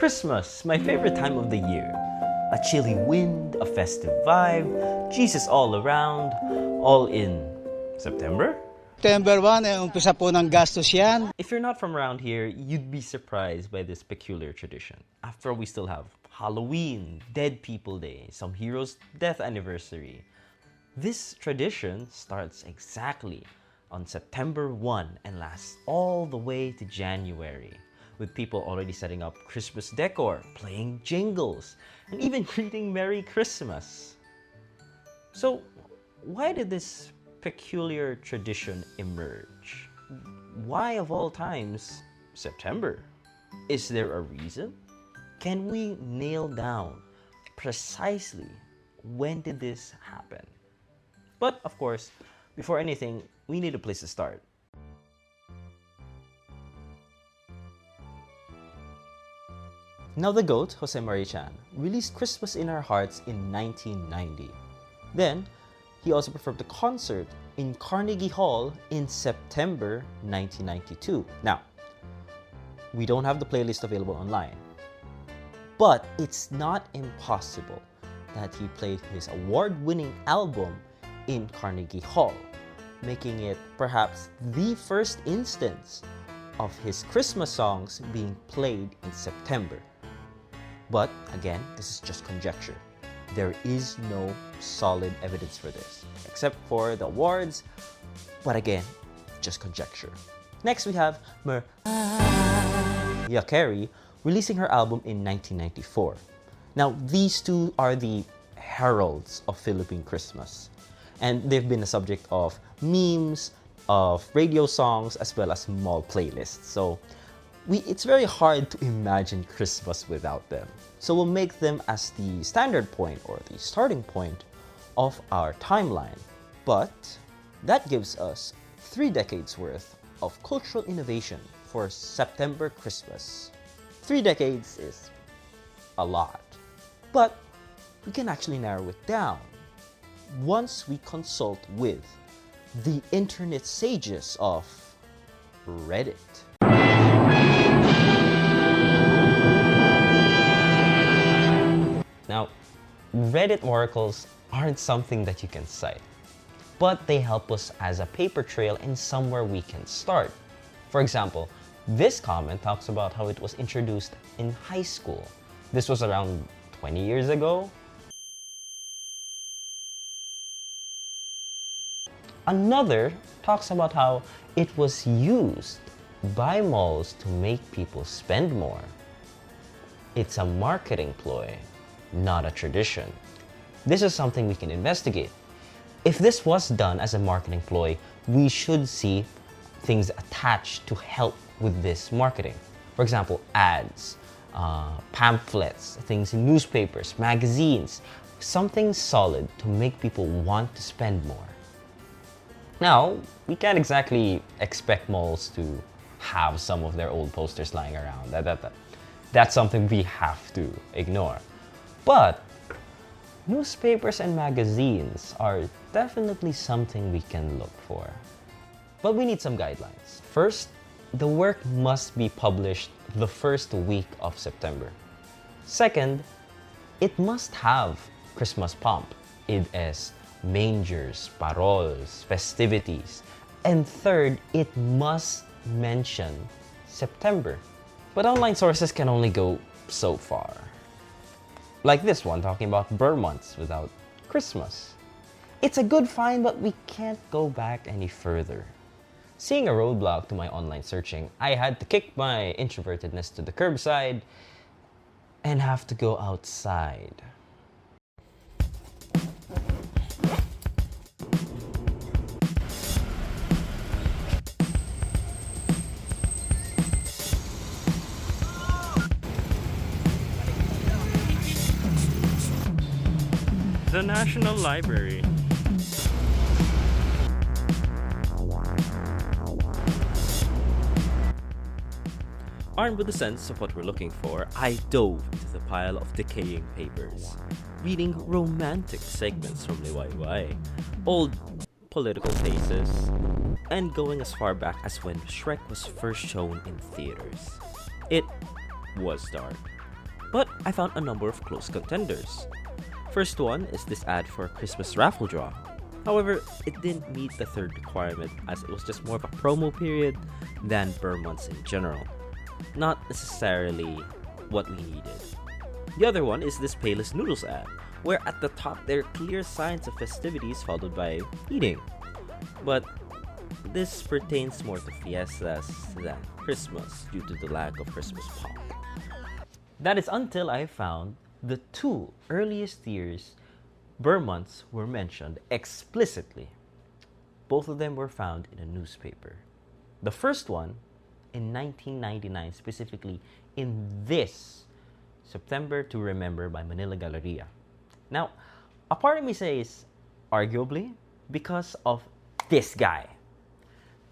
Christmas, my favorite time of the year. A chilly wind, a festive vibe, Jesus all around, all in September? September 1, umpisa po ng gastos yan. If you're not from around here, you'd be surprised by this peculiar tradition. After all, we still have Halloween, Dead People Day, some heroes' death anniversary. This tradition starts exactly on September 1 and lasts all the way to January, with people already setting up Christmas decor, playing jingles, and even greeting Merry Christmas. So, why did this peculiar tradition emerge? Why, of all times, September? Is there a reason? Can we nail down precisely when did this happen? But, of course, before anything, we need a place to start. Now the GOAT, Jose Marichan, released Christmas in Our Hearts in 1990. Then, he also performed a concert in Carnegie Hall in September 1992. Now, we don't have the playlist available online, but it's not impossible that he played his award-winning album in Carnegie Hall, making it perhaps the first instance of his Christmas songs being played in September. But again, this is just conjecture. There is no solid evidence for this, except for the awards, but again, just conjecture. Next, we have Mariah Carey releasing her album in 1994. Now, these two are the heralds of Philippine Christmas, and they've been a subject of memes, of radio songs, as well as mall playlists. So, it's very hard to imagine Christmas without them. So we'll make them as the standard point or the starting point of our timeline. But that gives us 3 decades worth of cultural innovation for September Christmas. 3 decades is a lot, but we can actually narrow it down once we consult with the internet sages of Reddit. Now, Reddit oracles aren't something that you can cite, but they help us as a paper trail and somewhere we can start. For example, this comment talks about how it was introduced in high school. This was around 20 years ago. Another talks about how it was used by malls to make people spend more. It's a marketing ploy, not a tradition. This is something we can investigate. If this was done as a marketing ploy, we should see things attached to help with this marketing. For example, ads, pamphlets, things in newspapers, magazines, something solid to make people want to spend more. Now, we can't exactly expect malls to have some of their old posters lying around. That's something we have to ignore. But newspapers and magazines are definitely something we can look for. But we need some guidelines. First, the work must be published the first week of September. Second, it must have Christmas pomp. It is mangers, paroles, festivities. And third, it must mention September. But online sources can only go so far. Like this one talking about Ber Months without Christmas. It's a good find, but we can't go back any further. Seeing a roadblock to my online searching, I had to kick my introvertedness to the curbside and have to go outside. The National Library. Armed with a sense of what we're looking for, I dove into the pile of decaying papers, reading romantic segments from Liwayway, old political faces, and going as far back as when Shrek was first shown in theaters. It was dark. But I found a number of close contenders. First one is this ad for a Christmas raffle draw. However, it didn't meet the third requirement as it was just more of a promo period than Ber Months in general. Not necessarily what we needed. The other one is this Payless Noodles ad, where at the top there are clear signs of festivities followed by eating. But this pertains more to fiestas than Christmas due to the lack of Christmas pop. That is until I found the two earliest years Ber Months were mentioned explicitly. Both of them were found in a newspaper. The first one in 1999, specifically in this September to Remember by Manila Galleria. Now, a part of me says arguably because of this guy.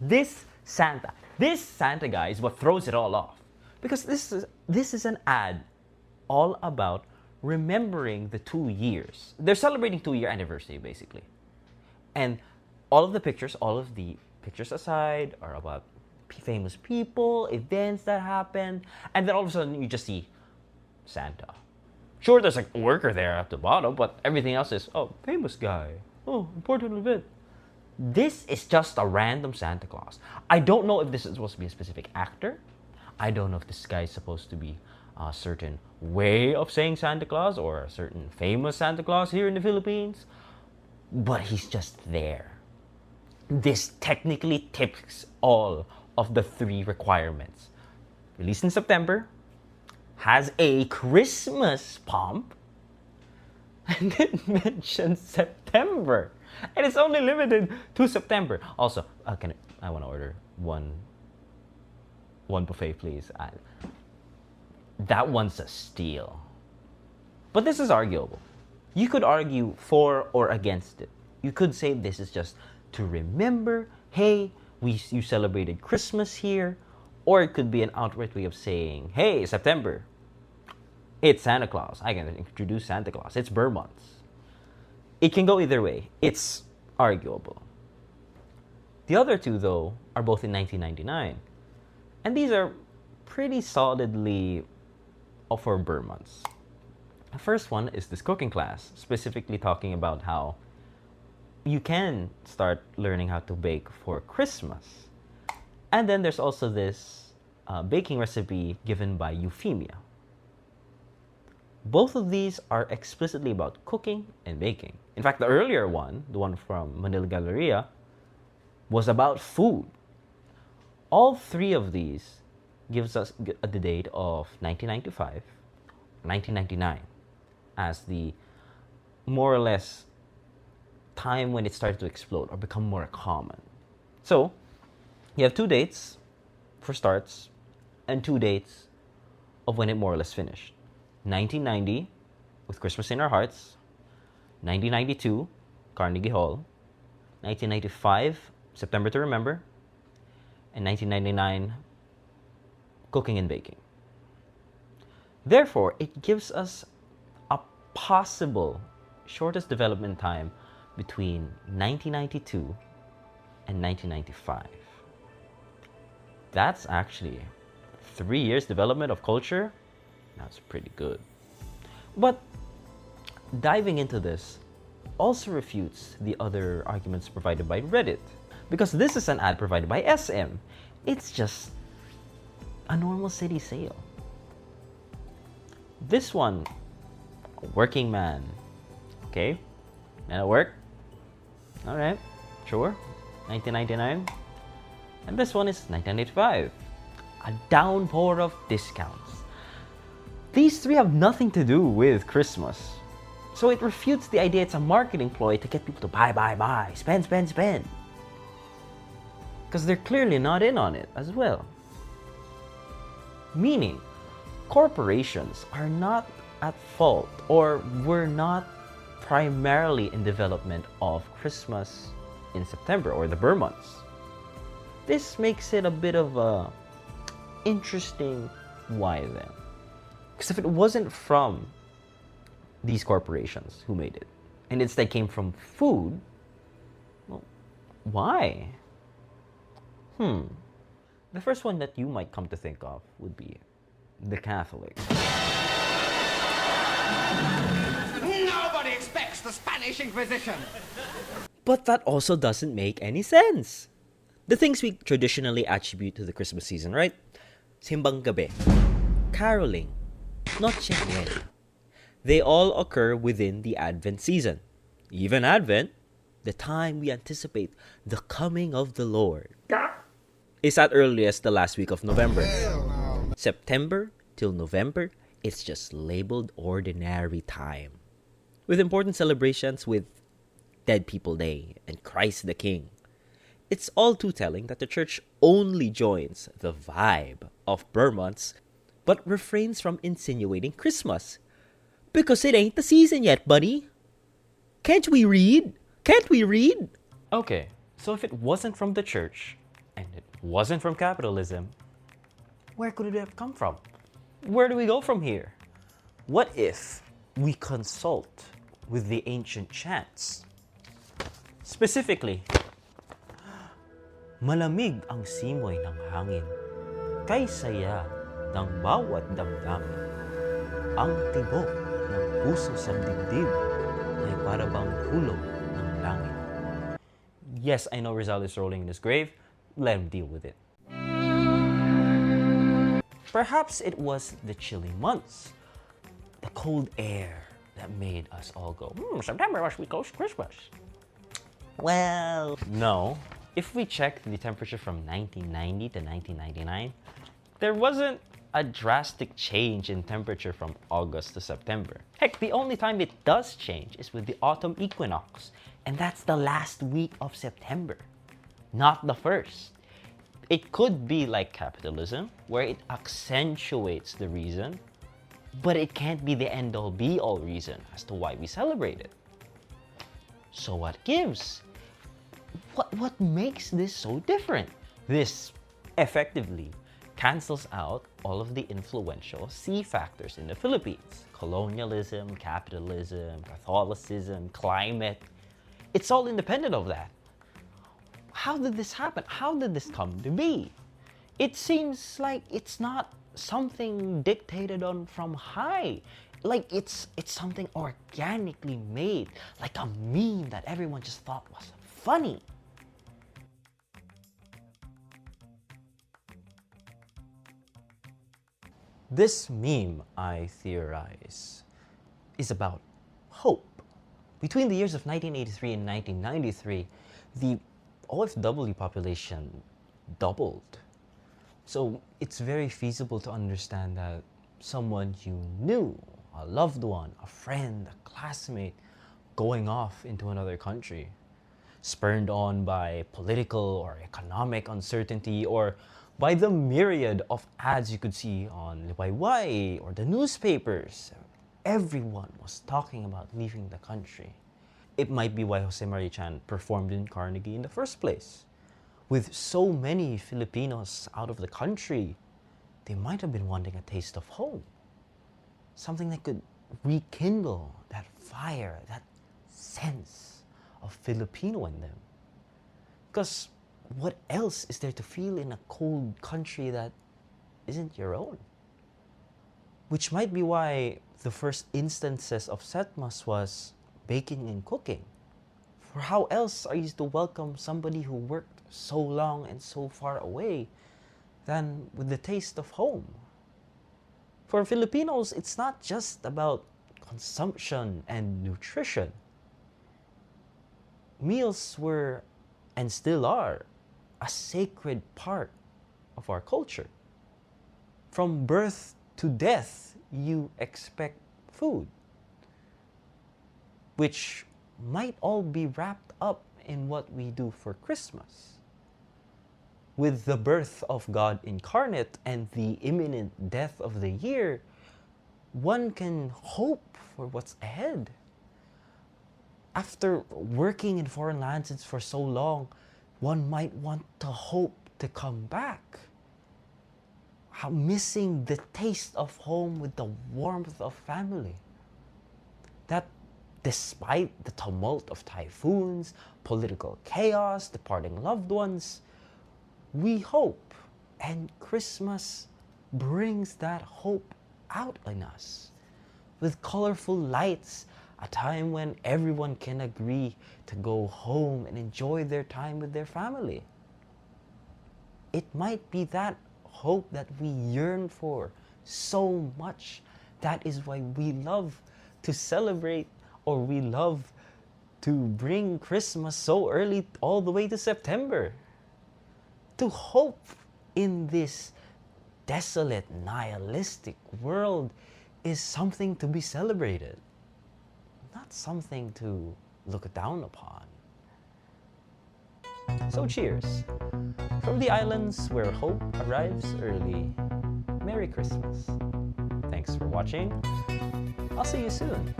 This Santa guy is what throws it all off. Because this is an ad all about remembering the 2 years. They're celebrating 2-year anniversary basically. And all of the pictures aside are about famous people, events that happened, and then all of a sudden you just see Santa. Sure, there's a worker there at the bottom, but everything else is, oh, famous guy. Oh, important event. This is just a random Santa Claus. I don't know if this is supposed to be a specific actor. I don't know if this guy is supposed to be a certain way of saying Santa Claus or a certain famous Santa Claus here in the Philippines. But he's just there. This technically ticks all of the 3 requirements. Released in September, has a Christmas pomp, and it mentions September. And it's only limited to September. Also, I want to order one buffet, please. That one's a steal. But this is arguable. You could argue for or against it. You could say this is just to remember, hey, you celebrated Christmas here. Or it could be an outright way of saying, hey, September, it's Santa Claus. I can introduce Santa Claus. It's Ber Months. It can go either way. It's arguable. The other two, though, are both in 1999. And these are pretty solidly for Ber Months. The first one is this cooking class, specifically talking about how you can start learning how to bake for Christmas. And then there's also this baking recipe given by Euphemia. Both of these are explicitly about cooking and baking. In fact, the earlier one, the one from Manila Galleria, was about food. All 3 of these gives us the date of 1995, 1999 as the more or less time when it started to explode or become more common. So, you have 2 dates for starts and 2 dates of when it more or less finished. 1990, with Christmas in Our Hearts. 1992, Carnegie Hall. 1995, September to Remember. And 1999, Cooking and Baking. Therefore, it gives us a possible shortest development time between 1992 and 1995. That's actually 3 years development of culture. That's pretty good. But diving into this also refutes the other arguments provided by Reddit. Because this is an ad provided by SM. It's just a normal city sale. This one, a working man. Okay, man at work. Alright, sure. 1999. And this one is 1985. A downpour of discounts. These 3 have nothing to do with Christmas. So it refutes the idea it's a marketing ploy to get people to buy, spend. Because they're clearly not in on it as well. Meaning, corporations are not at fault or were not primarily in development of Christmas in September or the Ber Months. This makes it a bit of a interesting why then. Because if it wasn't from these corporations who made it, and instead came from food, well, why? The first one that you might come to think of would be the Catholics. Curse the Spanish Inquisition! But that also doesn't make any sense. The things we traditionally attribute to the Christmas season, right? Simbang gabi, caroling, Noche Buena. They all occur within the Advent season. Even Advent, the time we anticipate the coming of the Lord, is at earliest the last week of November. September till November, it's just labeled ordinary time. With important celebrations with Dead People Day and Christ the King. It's all too telling that the church only joins the vibe of Ber Months, but refrains from insinuating Christmas. Because it ain't the season yet, buddy. Can't we read? Can't we read? Okay, so if it wasn't from the church, and it wasn't from capitalism, where could it have come from? Where do we go from here? What if we consult with the ancient chants? Specifically, malamig ang simoy ng hangin, kay saya ng bawat damdamin. Ang tibok ng puso sa dibdib ay para bang hulog ng langit. Yes, I know Rizal is rolling in his grave. Let him deal with it. Perhaps it was the chilly months, the cold air that made us all go, September must be close to Christmas. Well, no. If we check the temperature from 1990 to 1999, there wasn't a drastic change in temperature from August to September. Heck, the only time it does change is with the autumn equinox, and that's the last week of September, not the first. It could be like capitalism, where it accentuates the reason, but it can't be the end-all be-all reason as to why we celebrate it. So what gives? What makes this so different? This effectively cancels out all of the influential C factors in the Philippines. Colonialism, capitalism, Catholicism, climate. It's all independent of that. How did this happen? How did this come to be? It seems like it's not something dictated on from high. Like it's something organically made, like a meme that everyone just thought was funny. This meme, I theorize, is about hope. Between the years of 1983 and 1993, the OFW population doubled. So it's very feasible to understand that someone you knew, a loved one, a friend, a classmate, going off into another country, spurred on by political or economic uncertainty, or by the myriad of ads you could see on Liwayway or the newspapers. Everyone was talking about leaving the country. It might be why Jose Maria Chan performed in Carnegie in the first place. With so many Filipinos out of the country, they might have been wanting a taste of home. Something that could rekindle that fire, that sense of Filipino in them. Because what else is there to feel in a cold country that isn't your own? Which might be why the first instances of Setmas was baking and cooking. For how else are you to welcome somebody who worked so long and so far away than with the taste of home? For Filipinos, it's not just about consumption and nutrition. Meals were, and still are, a sacred part of our culture. From birth to death, you expect food, which might all be wrapped up in what we do for Christmas. With the birth of God incarnate and the imminent death of the year, one can hope for what's ahead. After working in foreign lands for so long, one might want to hope to come back. Missing the taste of home with the warmth of family. That despite the tumult of typhoons, political chaos, departing loved ones, we hope, and Christmas brings that hope out in us with colorful lights, a time when everyone can agree to go home and enjoy their time with their family. It might be that hope that we yearn for so much. That is why we love to celebrate, or we love to bring Christmas so early all the way to September. To hope in this desolate, nihilistic world is something to be celebrated, not something to look down upon. So cheers. From the islands where hope arrives early, Merry Christmas. Thanks for watching. I'll see you soon.